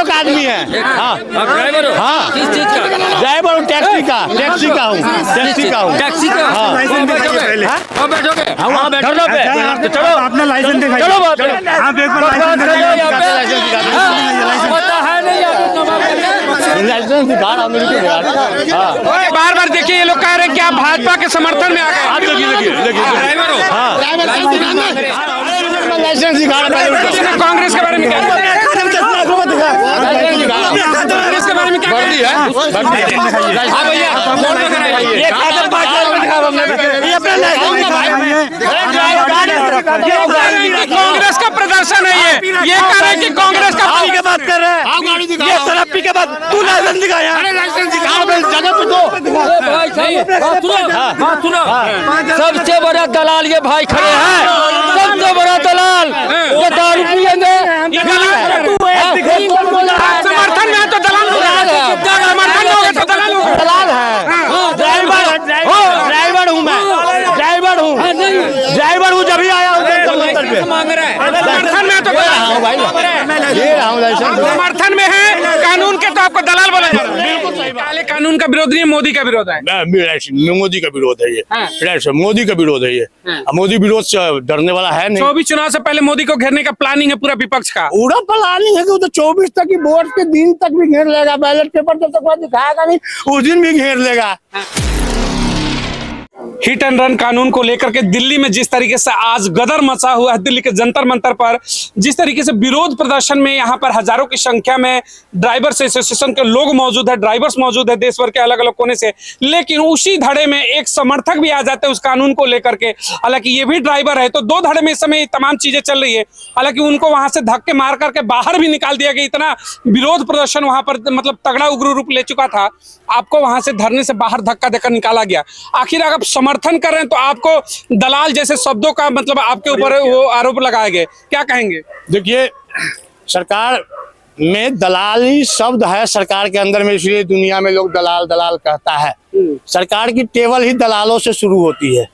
ड्राइवरों का आदमी है। हाँ ड्राइवर हो? हाँ किस चीज का? ड्राइवर हूँ, टैक्सी का हूँ, टैक्सी का हूँ। टैक्सी का? हाँ। कहाँ बैठोगे? कहाँ बैठोगे? वहाँ धरना पे? तो चलो अपना लाइसेंस दिखाइए। चलो बात आप एक बार लाइसेंस पता है नहीं आपको नवाब का? लाइसेंस दिखा रहा हूँ मेरे को यार। हाँ बार बार देखिए ये लोग कह रहे हैं कि आप भाजपा के समर्थन में आ गए। ड्राइवर हो? हाँ लाइसेंस दिखा रहा हूँ। कांग्रेस के बारे में क्या कांग्रेस के बारे में क्या वर्दी है हाँ भैया ये खादर ये अपना कांग्रेस का प्रदर्शन है ये कह रहे हैं कि कांग्रेस का की बात कर रहे हैं। ये थेरेपी के बाद तू लाइसेंस दिखाया। लाइसेंस दिखा जगह पे दो। भाई सही बात सुनो। सबसे बड़ा दलाल ये भाई खड़े हैं, सबसे बड़ा दलाल। ये दारू पिएंगे, समर्थन में है तो दलाल समर्थन में होगा तो दलाल होगा। दलाल है। ड्राइवर हूँ मैं, ड्राइवर हूँ जब भी आया हूँ मांग रहा है। समर्थन में है तो दलाल। ये रहा हूँ लाइसेंस। समर्थन में है कानून के तो आपको दलाल बोला जा रहा है। काले कानून का विरोध नहीं, मोदी का विरोध है। मोदी का विरोध है ये। मोदी का विरोध है ये। मोदी विरोध से डरने वाला है नहीं। 24 चुनाव से पहले मोदी को घेरने का प्लानिंग है पूरा विपक्ष का। पूरा प्लानिंग है कि वो तो 24 तक की वोट के दिन तक भी घेर लेगा। बैलेट पेपर जब तक दिखाएगा नहीं उस दिन भी घेर लेगा। हिट एंड रन कानून को लेकर के दिल्ली में जिस तरीके से आज गदर मचा हुआ है, दिल्ली के जंतर मंतर पर जिस तरीके से विरोध प्रदर्शन में यहाँ पर हजारों की संख्या में ड्राइवर्स एसोसिएशन के लोग मौजूद है, ड्राइवर्स मौजूद है देश भर के अलग अलग कोने से, लेकिन उसी धड़े में एक समर्थक भी आ जाते हैं उस कानून को लेकर के। हालांकि ये भी ड्राइवर है, तो दो धड़े में इस समय तमाम चीजें चल रही है। हालांकि उनको वहां से धक्के मार करके बाहर भी निकाल दिया गया। इतना विरोध प्रदर्शन वहां पर मतलब तगड़ा उग्र रूप ले चुका था, आपको वहां से धरने से बाहर धक्का देकर निकाला गया। आखिर अगर आप समर्थन कर रहे हैं तो आपको दलाल जैसे शब्दों का मतलब आपके ऊपर वो आरोप लगाए गए, क्या कहेंगे? देखिए सरकार में दलाली शब्द है सरकार के अंदर में, इसलिए दुनिया में लोग दलाल दलाल कहता है। सरकार की टेबल ही दलालों से शुरू होती है।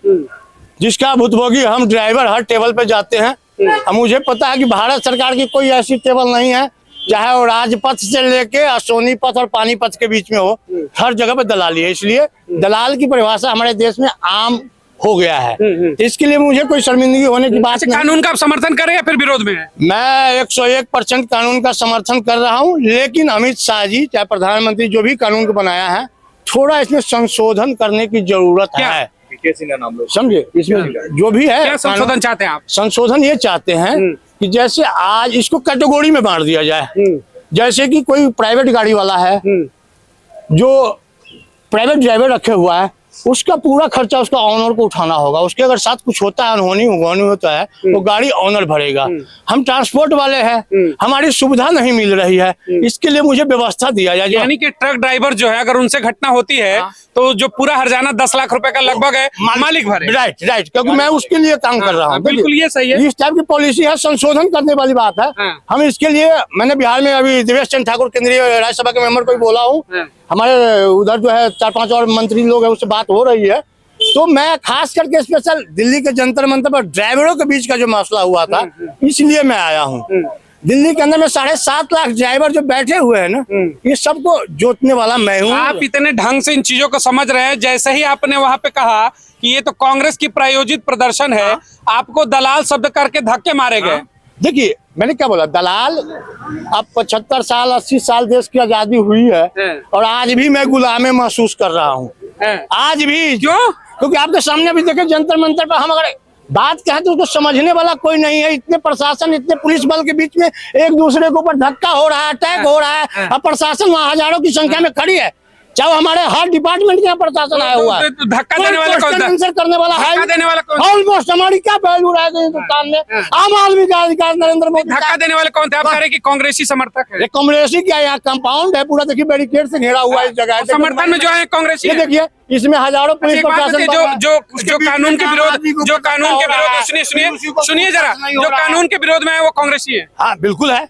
जिसका भुतभोगी हम ड्राइवर हर टेबल पे जाते हैं। अब मुझे पता है कि भारत सरकार की कोई ऐसी टेबल नहीं है, चाहे वो राजपथ से लेके सोनीपथ और पानीपत के बीच में हो, हर जगह पे दलाली है। इसलिए दलाल की परिभाषा हमारे देश में आम हो गया है। इसके लिए मुझे कोई शर्मिंदगी होने की बात नहीं। कानून का आप समर्थन करें या फिर विरोध में है? मैं 101% कानून का समर्थन कर रहा हूं, लेकिन अमित शाह जी चाहे प्रधानमंत्री जो भी कानून को बनाया है, थोड़ा इसमें संशोधन करने की जरूरत है। समझे? इसमें जो भी है क्या संशोधन चाहते हैं आप? संशोधन ये चाहते हैं कि जैसे आज इसको कैटेगरी में बांट दिया जाए। जैसे कि कोई प्राइवेट गाड़ी वाला है जो प्राइवेट ड्राइवर रखे हुआ है, उसका पूरा खर्चा उसका ऑनर को उठाना होगा। उसके अगर साथ कुछ होता है, अनहोनी होता है, तो गाड़ी ऑनर भरेगा। हम ट्रांसपोर्ट वाले हैं, हमारी सुविधा नहीं मिल रही है, इसके लिए मुझे व्यवस्था दिया जाए। यानी कि ट्रक ड्राइवर जो है अगर उनसे घटना होती है तो जो पूरा हर्जाना 10 लाख रुपए का लगभग है मालिक भरे। राइट, क्योंकि मैं उसके लिए काम कर रहा हूँ। बिल्कुल ये सही है। इस टाइप की पॉलिसी है, संशोधन करने वाली बात है। हम इसके लिए मैंने बिहार में अभी देवेश चंद्र ठाकुर केंद्रीय राज्यसभा के मेंबर को भी बोला हूँ। हमारे उधर जो है 4-5 और मंत्री लोग हैं, उससे बात हो रही है। तो मैं खास करके स्पेशल दिल्ली के जंतर मंतर पर ड्राइवरों के बीच का जो मसला हुआ था, इसलिए मैं आया हूँ। दिल्ली के अंदर में 7.5 लाख ड्राइवर जो बैठे हुए हैं ना, ये सबको जोतने वाला मैं हूँ। आप इतने ढंग से इन चीजों को समझ रहे हैं। जैसे ही आपने वहां पे कहा कि ये तो कांग्रेस की प्रायोजित प्रदर्शन है, आपको दलाल शब्द करके धक्के मारे गए। देखिए मैंने क्या बोला, दलाल। अब 75 साल 80 साल देश की आजादी हुई है और आज भी मैं गुलामी महसूस कर रहा हूँ। आज भी क्योंकि आपके सामने भी देखे जंतर मंतर पर हम अगर बात कहें तो उसको समझने वाला कोई नहीं है। इतने प्रशासन, इतने पुलिस बल के बीच में एक दूसरे के ऊपर धक्का हो रहा है, अटैक हो रहा है, और प्रशासन वहाँ हजारों की संख्या में खड़ी है। चाहे हमारे हर डिपार्टमेंट का प्रशासन आया हुआ है, धक्का देने वाला कौन आंसर करने वाला है, ऑलमोस्ट हमारी क्या वैल्यू रह गई हिंदुस्तान में। आम आदमी का अधिकार नरेंद्र मोदी। धक्का देने वाले कौन थे? आप कह रहे हैं कि कांग्रेसी समर्थक है। कांग्रेसी क्या, यहाँ कंपाउंड है पूरा, देखिए बैरिकेड से घेरा हुआ इस जगह। समर्थन में जो है कांग्रेसी, देखिए इसमें हजारों पुलिस प्रशासन जो कानून के विरोध सुनिए जरा, जो कानून के विरोध में है वो कांग्रेसी है। हाँ बिल्कुल है,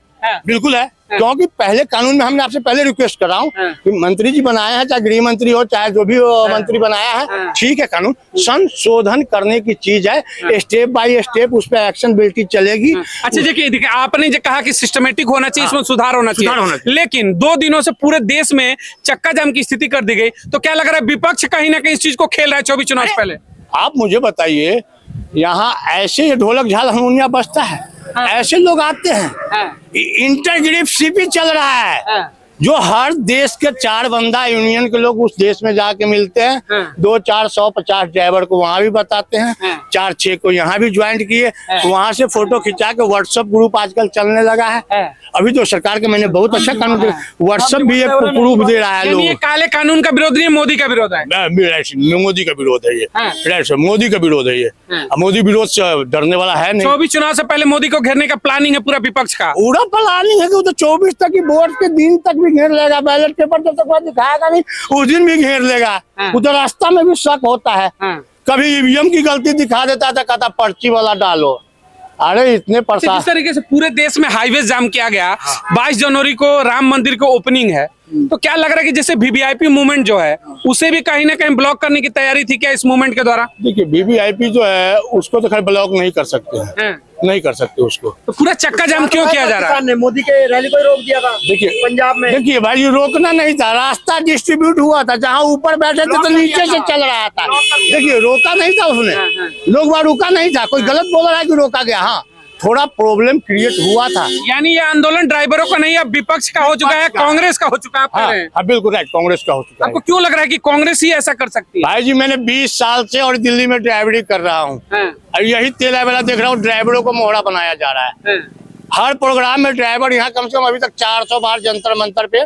बिल्कुल है। क्योंकि पहले कानून में हमने आपसे पहले रिक्वेस्ट कर रहा हूँ कि मंत्री जी बनाए हैं, चाहे गृह मंत्री हो, चाहे जो भी मंत्री बनाया है, ठीक है, कानून संशोधन करने की चीज है, स्टेप बाय स्टेप उस पर एक्शन बिल्टी चलेगी। अच्छा देखिए, आपने जो कहा कि सिस्टमेटिक होना चाहिए, इसमें सुधार होना चाहिए, लेकिन 2 दिनों से पूरे देश में चक्का जाम की स्थिति कर दी गई, तो क्या लग रहा है विपक्ष कहीं ना कहीं इस चीज को खेल रहा है 24 चुनाव से पहले? आप मुझे बताइए, यहाँ ऐसे ये ढोलक झाल हारमोनिया बजता है, ऐसे लोग आते हैं, इंटरग्रिप्शिप चल रहा है, जो हर देश के 4 बंदा यूनियन के लोग उस देश में जाके मिलते हैं, 200-450 ड्राइवर को वहां भी बताते हैं, 4-6 को यहाँ भी ज्वाइंट किए, वहां से फोटो खिंचा के व्हाट्सएप ग्रुप आजकल चलने लगा है। अभी तो सरकार के मैंने बहुत अच्छा कानून दिया, व्हाट्सएप भी एक प्रूफ दे रहा है। लोग ये काले कानून का विरोध नहीं, मोदी का विरोध है। मोदी का विरोध है ये, मोदी का विरोध है ये। मोदी विरोध से डरने वाला है नहीं। 24 चुनाव से पहले मोदी को घेरने का प्लानिंग है पूरा विपक्ष का। पूरा प्लानिंग है कि वो तो 24 तक की वोट के दिन तक भी घेर लेगा, बैलेट पेपर जब तक वो दिखाएगा नहीं उस दिन भी घेर लेगा। उधर रास्ता में भी शक होता है, कभी ईवीएम की गलती दिखा देता था, कहता पर्ची वाला डालो। अरे इतने जिस तरीके से पूरे देश में हाईवे जाम किया गया, 22 जनवरी को राम मंदिर को ओपनिंग है, तो क्या लग रहा है कि जैसे वीवीआईपी मूवमेंट जो है उसे भी कहीं ना कहीं ब्लॉक करने की तैयारी थी क्या इस मूवमेंट के द्वारा? देखिए, वीवीआईपी जो है उसको तो खैर ब्लॉक नहीं कर सकते हैं, नहीं कर सकते उसको। तो पूरा चक्का जाम क्यों किया जा रहा है? मोदी के रैली को रोक दिया था। देखिए पंजाब में, देखिए भाई, रोकना नहीं था, रास्ता डिस्ट्रीब्यूट हुआ था, जहाँ ऊपर बैठे थे तो नीचे से चल रहा था। देखिए रोका नहीं था उसने, लोग वहाँ रुका नहीं था, कोई गलत बोल रहा है कि रोका गया। हाँ, थोड़ा प्रॉब्लम क्रिएट हुआ था। यानी ये आंदोलन ड्राइवरों का नहीं, अब विपक्ष का हो चुका है, कांग्रेस का हो चुका है। आप कह रहे हैं? हाँ, बिल्कुल राइट, कांग्रेस का हो चुका है। आपको क्यों लग रहा है कि कांग्रेस ही ऐसा कर सकती है? भाई जी, मैंने 20 साल से और दिल्ली में ड्राइवरी कर रहा हूँ, और यही तेला बेला देख रहा हूँ, ड्राइवरों को मोहरा बनाया जा रहा है। हर प्रोग्राम में ड्राइवर यहाँ कम से कम अभी तक 400 बार जंतर मंतर पे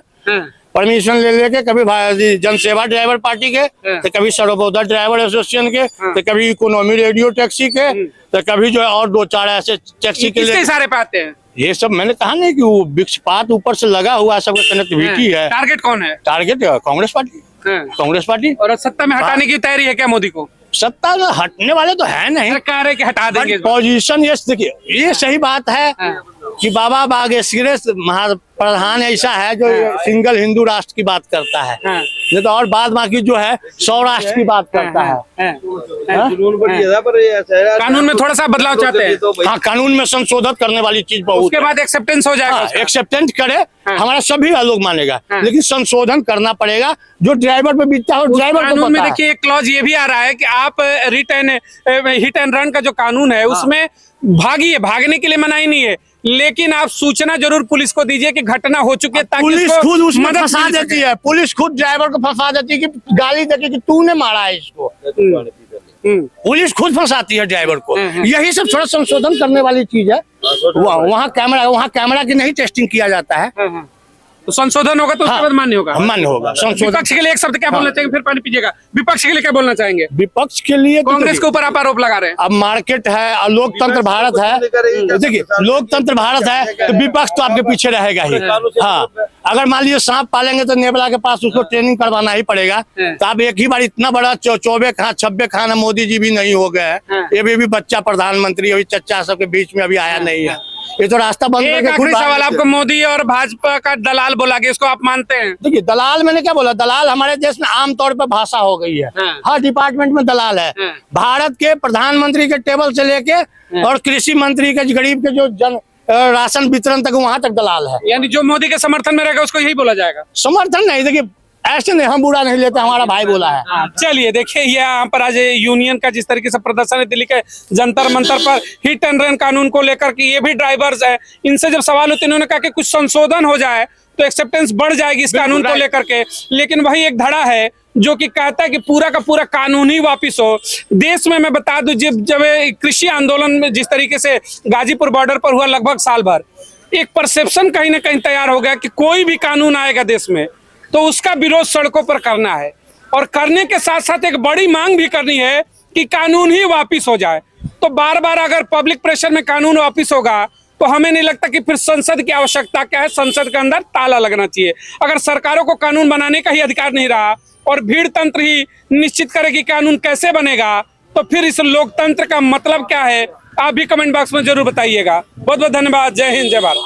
परमिशन ले लेके, कभी जनसेवा ड्राइवर पार्टी के, तो कभी सर्वोदय ड्राइवर एसोसिएशन के, तो कभी इकोनॉमी रेडियो टैक्सी के, तो कभी जो है और 2-4 ऐसे टैक्सी के लिए सारे पे आते हैं। ये सब मैंने कहा नहीं कि वो वृक्षपात ऊपर से लगा हुआ है, सबका कनेक्टिविटी है। टारगेट कौन है? Target Congress party, Congress party. और सत्ता में हटाने की तैयारी है क्या मोदी को? सत्ता में हटने वाले तो है नहीं, सरकार है कि हटा देंगे। पोजीशन ये देखिए, ये सही बात है कि बाबा बागेश्वरी महाप्रधान ऐसा है जो सिंगल हिंदू राष्ट्र की बात करता है, नहीं तो और बाद बाकी जो है सौराष्ट्र की बात करता है। कानून में थोड़ा सा बदलाव चाहते हैं। हाँ, कानून में संशोधन करने वाली चीज बहुत, उसके बाद एक्सेप्टेंस हो जाएगा। एक्सेप्टेंस करे हमारा सभी लोग मानेगा, लेकिन संशोधन करना पड़ेगा जो ड्राइवर पे बीतता है, ड्राइवर को कानून में देखिए एक क्लॉज ये भी आ रहा है कि आप हिट एंड रन का जो कानून है उसमें भागिए, भागने के लिए मनाही नहीं है, लेकिन आप सूचना जरूर पुलिस को दीजिए कि घटना हो चुकी है, ताकि पुलिस खुद उसमें फंसा देती है, पुलिस खुद ड्राइवर को फंसा देती है कि गाली देती है कि तूने मारा है इसको। पुलिस खुद फंसाती है ड्राइवर को। यही सब थोड़ा संशोधन करने वाली चीज है। वहाँ कैमरा की नहीं टेस्टिंग किया जाता है, तो संशोधन होगा तो उसके बाद मान्य होगा। मान्य होगा संशोधन। विपक्ष के लिए एक शब्द क्या बोलना चाहेंगे, फिर पानी पीजिएगा। विपक्ष के लिए क्या बोलना चाहेंगे? विपक्ष के लिए कांग्रेस के ऊपर आप आरोप लगा रहे हैं। अब मार्केट है और लोकतंत्र भारत है, देखिए लोकतंत्र भारत है तो विपक्ष तो आपके पीछे रहेगा ही। हाँ, अगर मान लीजिए सांप पालेंगे तो नेबला के पास उसको ट्रेनिंग करवाना ही पड़ेगा। तो आप एक ही बार इतना बड़ा 24 खाना मोदी जी भी नहीं हो गए, ये भी बच्चा प्रधानमंत्री अभी चच्चा सबके बीच में अभी आया नहीं है, ये तो रास्ता बंद करके खुद सवाल आपको मोदी और भाजपा का दलाल बोला गया, इसको आप मानते हैं? देखिए दलाल मैंने क्या बोला, दलाल हमारे देश में आमतौर पर भाषा हो गई है, हर डिपार्टमेंट में दलाल है। भारत के प्रधानमंत्री के टेबल से लेके और कृषि मंत्री के गरीब के जो राशन वितरण तक वहां तक दलाल है। यानी जो मोदी के समर्थन में रहेगा उसको यही बोला जाएगा? समर्थन नहीं, देखिए ऐसे नहीं, हम बुरा नहीं लेते, हमारा भाई बोला है। चलिए देखिए, यहाँ पर आज यूनियन का जिस तरीके से प्रदर्शन है दिल्ली के जंतर मंतर पर हिट एंड रन कानून को लेकर के, ये भी ड्राइवर्स है, इनसे जब सवाल होते इन्होंने कहा कि कुछ संशोधन हो जाए तो एक्सेप्टेंस बढ़ जाएगी इस कानून को लेकर के, लेकिन वही एक धड़ा है जो कि कहता है कि पूरा का पूरा कानून ही वापिस हो देश में। मैं बता दूं, जब कृषि आंदोलन में जिस तरीके से गाजीपुर बॉर्डर पर हुआ लगभग साल भर, एक परसेप्शन कहीं ना कहीं तैयार हो गया कि कोई भी कानून आएगा देश में तो उसका विरोध सड़कों पर करना है, और करने के साथ साथ एक बड़ी मांग भी करनी है कि कानून ही वापिस हो जाए। तो बार बार अगर पब्लिक प्रेशर में कानून वापिस होगा तो हमें नहीं लगता कि फिर संसद की आवश्यकता क्या है, संसद के अंदर ताला लगना चाहिए। अगर सरकारों को कानून बनाने का ही अधिकार नहीं रहा और भीड़ तंत्र ही निश्चित करे कि कानून कैसे बनेगा, तो फिर इस लोकतंत्र का मतलब क्या है? आप भी कमेंट बॉक्स में जरूर बताइएगा। बहुत बहुत धन्यवाद। जय हिंद, जय भारत।